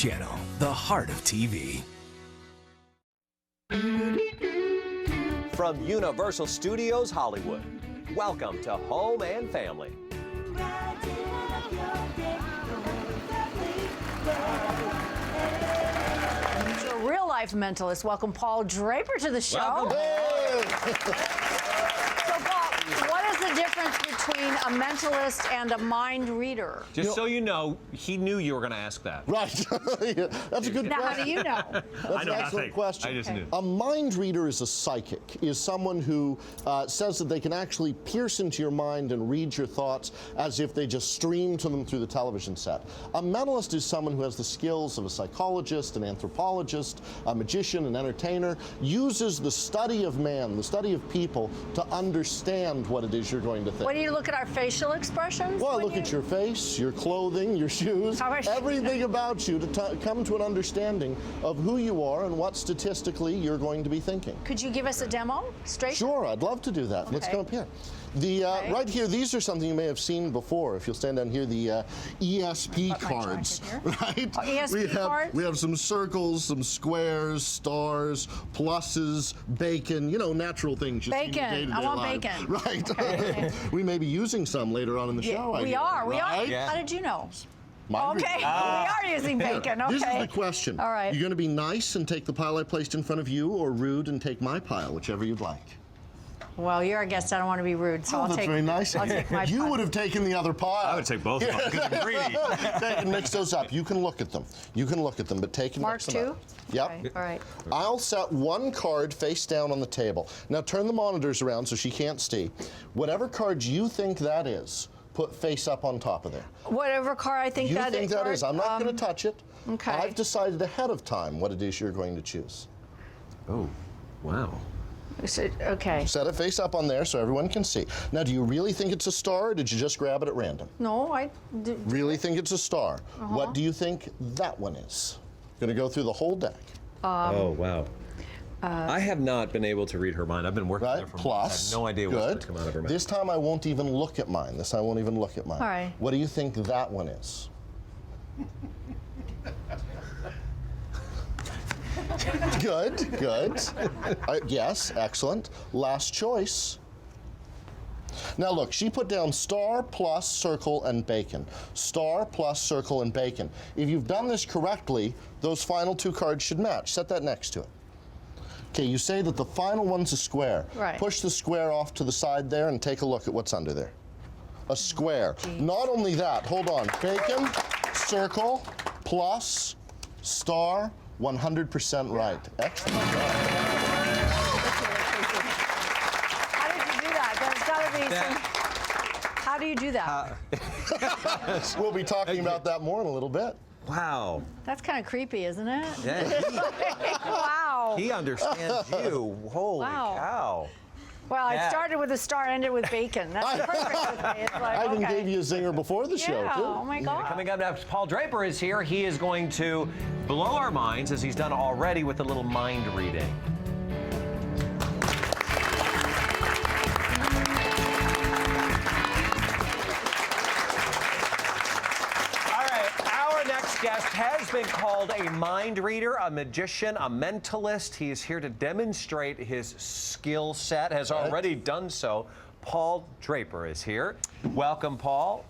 Channel, the heart of TV. From Universal Studios Hollywood, welcome to Home and Family. So, real-life mentalist, welcome Paul Draper to the show. Welcome. So, Paul, what is the difference between a mentalist and a mind reader? Just so you know, he knew you were going to ask that. Right. Yeah, that's a good Now, question. how do you know? That's an excellent question. I just knew. A mind reader is a psychic, is someone who says that they can actually pierce into your mind and read your thoughts as if they just stream to them through the television set. A mentalist is someone who has the skills of a psychologist, an anthropologist, a magician, an entertainer, uses the study of man, the study of people, to understand what it is you're going to think. When you look at our facial expressions? Well, I look at your face, your clothing, your shoes, everything about you to come to an understanding of who you are and what statistically you're going to be thinking. Could you give us a demo? Straight? Sure, I'd love to do that. Okay. Let's come up here. Right here, these are something you may have seen before. If you'll stand down here, the ESP cards, right? Oh, ESP cards? We have some circles, some squares, stars, pluses, bacon, you know, natural things. You see in your Bacon. day-to-day I want life. bacon. Right. Okay. We may be using some later on in the show. We are. Right? Yeah. How did you know? Mind Okay, reading. we are using bacon. Okay. This is the question. All right. You're going to be nice and take the pile I placed in front of you, or rude and take my pile, whichever you'd like. Well, you're a guest. I don't want to be rude, so I'll that's take. very nice. I'll take my You pile. would have taken the other pile. I would take both of them because I'm greedy. Take and mix those up. You can look at them. You can look at them, but take and Mark mix them two? up. Yep. Okay, all right. I'll set one card face down on the table. Now turn the monitors around so she can't see. Whatever card you think that is, put face up on top of there. Whatever car I think You that think that is. I'm not going to touch it. Okay. I've decided ahead of time what it is you're going to choose. Oh, wow. Okay. Set it face up on there so everyone can see. Now, do you really think it's a star, or did you just grab it at random? No, I. Really think it's a star. What do you think that one is? Going to go through the whole deck. Oh, wow. I have not been able to read her mind. I've been working there Right? for Plus. I have no idea what's going Good. to come out of her mouth. This time I won't even look at mine. This I won't even look at mine. All right. What do you think that one is? Good, good. Yes, excellent. Last choice. Now look, she put down star plus circle and bacon. Star plus circle and bacon. If you've done this correctly, those final two cards should match. Set that next to it. Okay, you say that the final one's a square. Right. Push the square off to the side there and take a look at what's under there. A square. Not only that, hold on. Bacon, circle, plus, star, 100% right. Excellent. How did you do that? There's got to be some. How do you do that? We'll be talking about that more in a little bit. Wow. That's kind of creepy, isn't it? Yeah, Wow. he understands you. Holy Wow. cow. Well, I Yeah. started with a star, ended with bacon. That's perfect with me. It's like, I even okay. gave you a zinger before the show, Yeah. too. Oh my God. Coming up next, Paul Draper is here. He is going to blow our minds, as he's done already with a little mind reading. All right, our next guest has been called a mind reader, a magician, a mentalist. He is here to demonstrate his skill set, has already done so. Paul Draper is here. Welcome, Paul.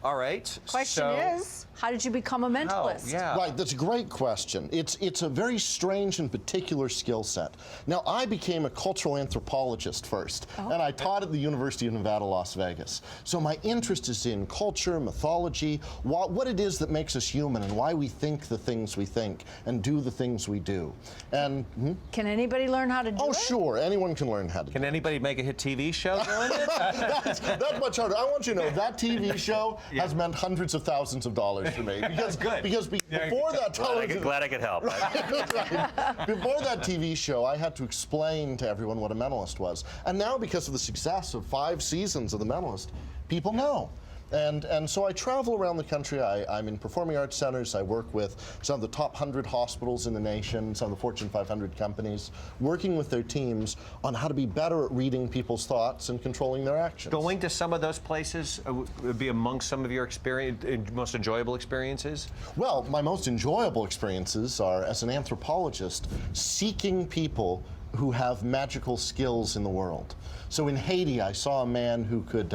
All right. Question is, how did you become a mentalist? Oh, yeah. Right, that's a great question. It's a very strange and particular skill set. Now, I became a cultural anthropologist first, and I taught at the University of Nevada, Las Vegas. So my interest is in culture, mythology, what it is that makes us human, and why we think the things we think and do the things we do. And Can anybody learn how to do it? oh, sure, anyone can learn how to do Can anybody make a hit TV show doing it? That's much harder. I want you to know that TV show has meant hundreds of thousands of dollars to me. Because, good. Because before that television... Glad I could help. Right. Before that TV show, I had to explain to everyone what a mentalist was. And now, because of the success of 5 seasons of The Mentalist, people know. And so I travel around the country. I'm in performing arts centers. I work with some of the top 100 hospitals in the nation, some of the Fortune 500 companies, working with their teams on how to be better at reading people's thoughts and controlling their actions. Going to some of those places would be amongst some of your most enjoyable experiences? Well, my most enjoyable experiences are as an anthropologist seeking people who have magical skills in the world. So in Haiti, I saw a man who could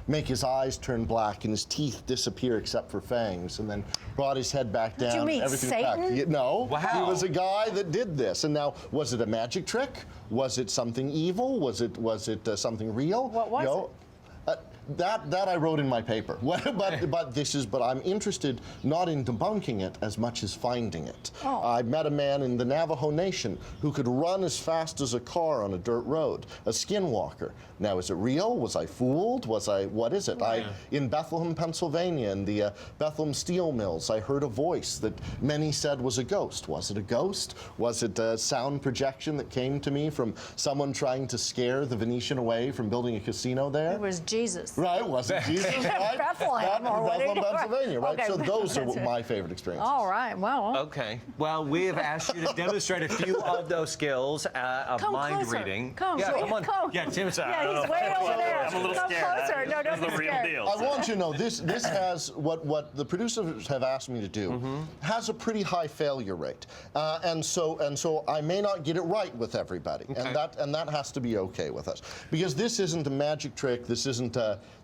make his eyes turn black and his teeth disappear except for fangs, and then brought his head back down. You mean everything Satan? back. No, wow. He was a guy that did this. And now, was it a magic trick? Was it something evil? Was it something real? What was it? That I wrote in my paper. But I'm interested not in debunking it as much as finding it. Oh. I met a man in the Navajo Nation who could run as fast as a car on a dirt road, a skinwalker. Now, is it real? Was I fooled? What is it? Right. In Bethlehem, Pennsylvania, in the Bethlehem steel mills, I heard a voice that many said was a ghost. Was it a ghost? Was it a sound projection that came to me from someone trying to scare the Venetian away from building a casino there? It was Jesus. Right, was it Jesus, right? Bethlehem, or Bethlehem, Pennsylvania, right? Okay, So those are that's it. my favorite experiences. All right, well. Okay. Well, we have asked you to demonstrate a few of those skills of Come mind closer. Reading. Come, yeah, come on. come. Yeah, Tim's Yeah, he's way over there. I'm a little Come scared. closer. No, don't be This is the real scared. deal. I want you to know this has what the producers have asked me to do has a pretty high failure rate, and so I may not get it right with everybody, Okay. and that has to be okay with us, because this isn't a magic trick. This isn't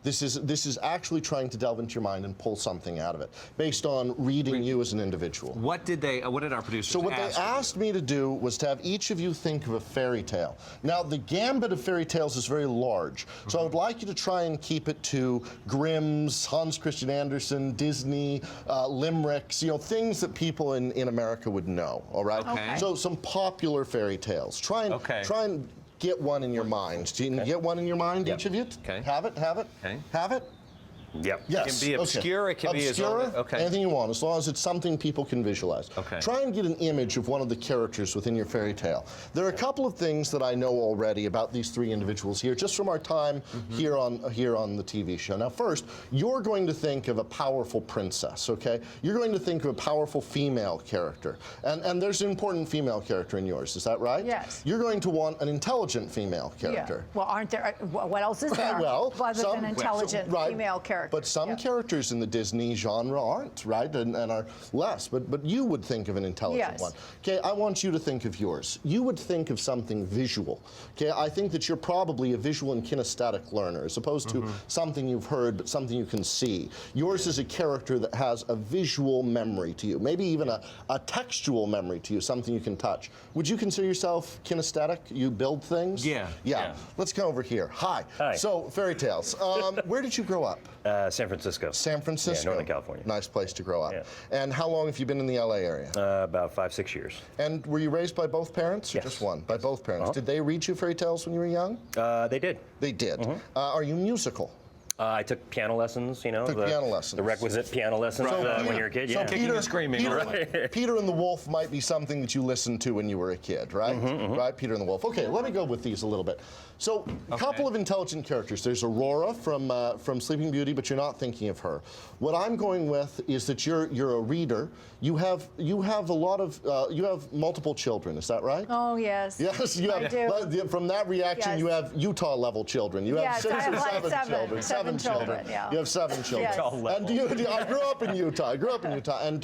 this is actually trying to delve into your mind and pull something out of it based on reading you as an individual. What did our producers So what they ask you? asked me to do was to have each of you think of a fairy tale. Now, the gambit of fairy tales is very large, so I would like you to try and keep it to Grimm's, Hans Christian Andersen, Disney, limericks, things that people in America would know, all right? Okay. So some popular fairy tales. Try and get one in your mind. Can you get one in your mind, each of you? Okay. Have it? Okay. Have it? Yep. Yes. It can be obscure, it can be as long obscure, as- okay. anything you want, as long as it's something people can visualize. Okay. Try and get an image of one of the characters within your fairy tale. There are a couple of things that I know already about these three individuals here, just from our time here on the TV show. Now, first, you're going to think of a powerful princess, okay? You're going to think of a powerful female character. And there's an important female character in yours, is that right? Yes. You're going to want an intelligent female character. Yeah. Well, aren't there? What else is there? Well, other some- than intelligent right, female character. But some Yeah. characters in the Disney genre aren't, right? And are less. But you would think of an intelligent Yes. one. Okay, I want you to think of yours. You would think of something visual. Okay, I think that you're probably a visual and kinesthetic learner, as opposed to something you've heard, but something you can see. Yours is a character that has a visual memory to you, maybe even a textual memory to you, something you can touch. Would you consider yourself kinesthetic? You build things? Yeah. Yeah. Let's go over here. Hi. Hi. So, fairy tales. Where did you grow up? San Francisco. San Francisco. Yeah, Northern California. Nice place to grow up. Yeah. And how long have you been in the LA area? About 5-6 years. And were you raised by both parents or Yes. just one? By both parents. Did they read you fairy tales when you were young? They did. They did. Are you musical? I took piano lessons, Took piano lessons. The requisite piano lessons when you're a kid. So Yeah. Kicking and screaming, Peter and the Wolf might be something that you listened to when you were a kid, right? Right, Peter and the Wolf. Okay, let me go with these a little bit. So, a couple of intelligent characters. There's Aurora from Sleeping Beauty, but you're not thinking of her. What I'm going with is that you're a reader. You have a lot of you have multiple children. Is that right? Oh yes. Yes, you have. I do. Well, from that reaction, Yes. you have Utah level children. You have Yes, 6 I have or like 7 seven. children. Seven children, yeah. You have 7 children. Yes. And I grew up in Utah. And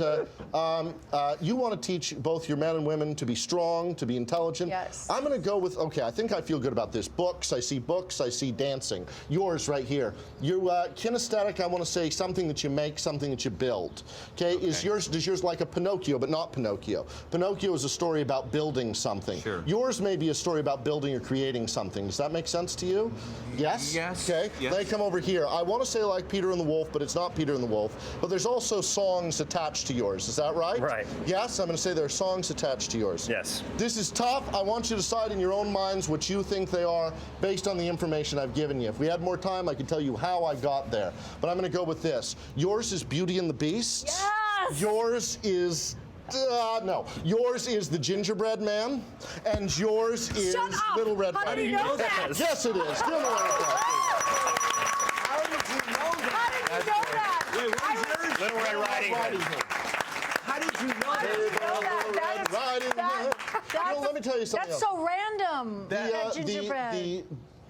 you want to teach both your men and women to be strong, to be intelligent. Yes. I'm going to go with, okay, I think I feel good about this. Books, I see books, I see dancing. Yours right here. You're kinesthetic, I want to say something that you make, something that you build. Okay, does yours like a Pinocchio, but not Pinocchio? Pinocchio is a story about building something. Sure. Yours may be a story about building or creating something. Does that make sense to you? Yes? Yes. Okay, Yes. they come over here. I want to say like Peter and the Wolf, but it's not Peter and the Wolf. But there's also songs attached to yours. Is that right? Right. Yes, I'm going to say there are songs attached to yours. Yes. This is tough. I want you to decide in your own minds what you think they are based on the information I've given you. If we had more time, I could tell you how I got there. But I'm going to go with this. Yours is Beauty and the Beast. Yes! Yours is... no. Yours is the Gingerbread Man, and yours is Shut up! Little Red How Riding did you know Hood. that? Yes, it is. Give him a round of applause. How did you know Little Red Riding Hood. How did you know How did you know that? Well, let me tell you something That's else. so random. That gingerbread.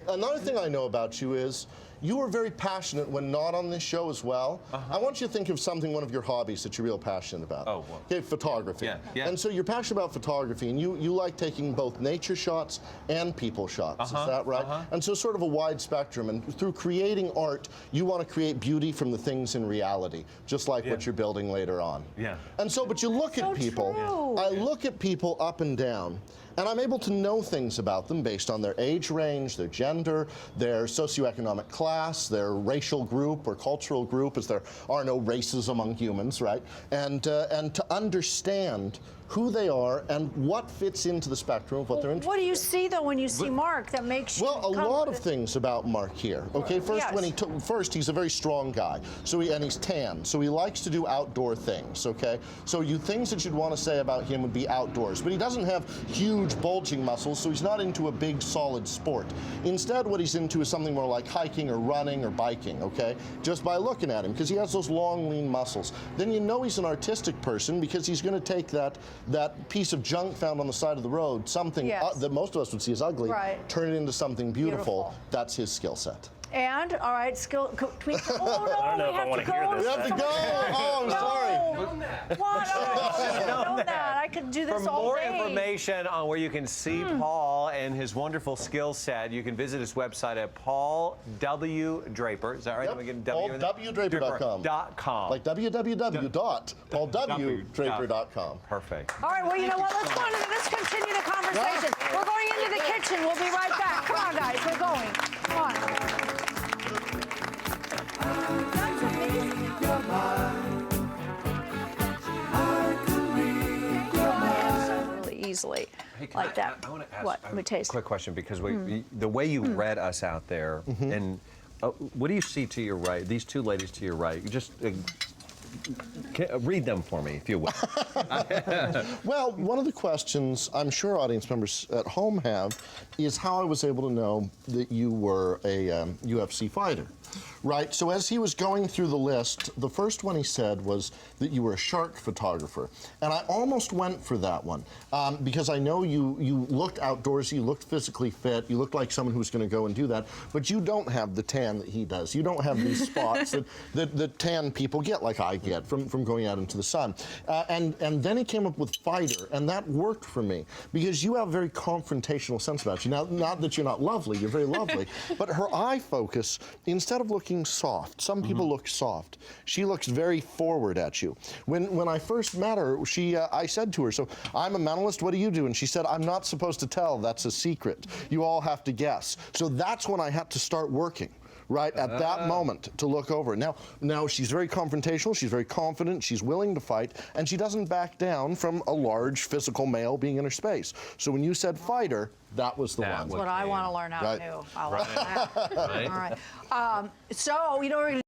Another thing I know about you is you are very passionate when not on this show as well. I want you to think of something, one of your hobbies that you're real passionate about. Oh, well. Okay, photography. Yeah. And so you're passionate about photography, and you like taking both nature shots and people shots. Is that right? And so sort of a wide spectrum. And through creating art, you want to create beauty from the things in reality, just like what you're building later on. Yeah. And so, but you look at people. True. I look at people up and down, and I'm able to know things about them based on their age range, their gender, their socioeconomic class, their racial group or cultural group, as there are no races among humans, right? And to understand who they are and what fits into the spectrum of what they're interested in. What do you see though when you see Mark that makes you? Well, a lot of things about Mark here. Okay, first, Yes. he's a very strong guy. And he's tan, so he likes to do outdoor things. Okay, so things that you'd want to say about him would be outdoors. But he doesn't have huge bulging muscles, so he's not into a big solid sport. Instead, what he's into is something more like hiking or running or biking. Okay, just by looking at him, because he has those long, lean muscles. Then you know he's an artistic person because he's going to take that piece of junk found on the side of the road, something that most of us would see as ugly, turn it into something beautiful. That's his skill set. And all right, skill. Oh no, I don't know if I want to hear this. We have to go. Oh, I'm sorry. What? Oh, I know that. I could do this For all more day. information on where you can see Paul and his wonderful skill set, you can visit his website at Paul W. Draper. Is that right? Yep. PaulWDraper.com. Like www.paulwdraper.com. Perfect. All right, well, you know what? Let's continue the conversation. We're going into the kitchen. We'll be right back. Come on, guys. We're going. Come on. That's amazing. Really easily. Hey, can like that. I want to ask What? Let me taste. quick question, because the way you read us out there, and what do you see to your right? These two ladies to your right. You just read them for me, if you will. Well, one of the questions I'm sure audience members at home have is how I was able to know that you were a UFC fighter. Right, so as he was going through the list, the first one he said was that you were a shark photographer. And I almost went for that one because I know you looked outdoorsy, you looked physically fit, you looked like someone who was going to go and do that, but you don't have the tan that he does. You don't have these spots that tan people get, like I get, from going out into the sun. And then he came up with fighter, and that worked for me because you have a very confrontational sense about you. Now, not that you're not lovely, you're very lovely, but her eye focus, instead of looking soft. Some people look soft. She looks very forward at you. When I first met her, I said to her, so I'm a mentalist, what do you do? And she said, I'm not supposed to tell, that's a secret. You all have to guess. So that's when I had to start working. Right at that moment to look over. Now she's very confrontational, she's very confident, she's willing to fight, and she doesn't back down from a large physical male being in her space. So when you said fighter, that was the one. That's what I want to learn how to do. Right. All right. So, you know, we're going to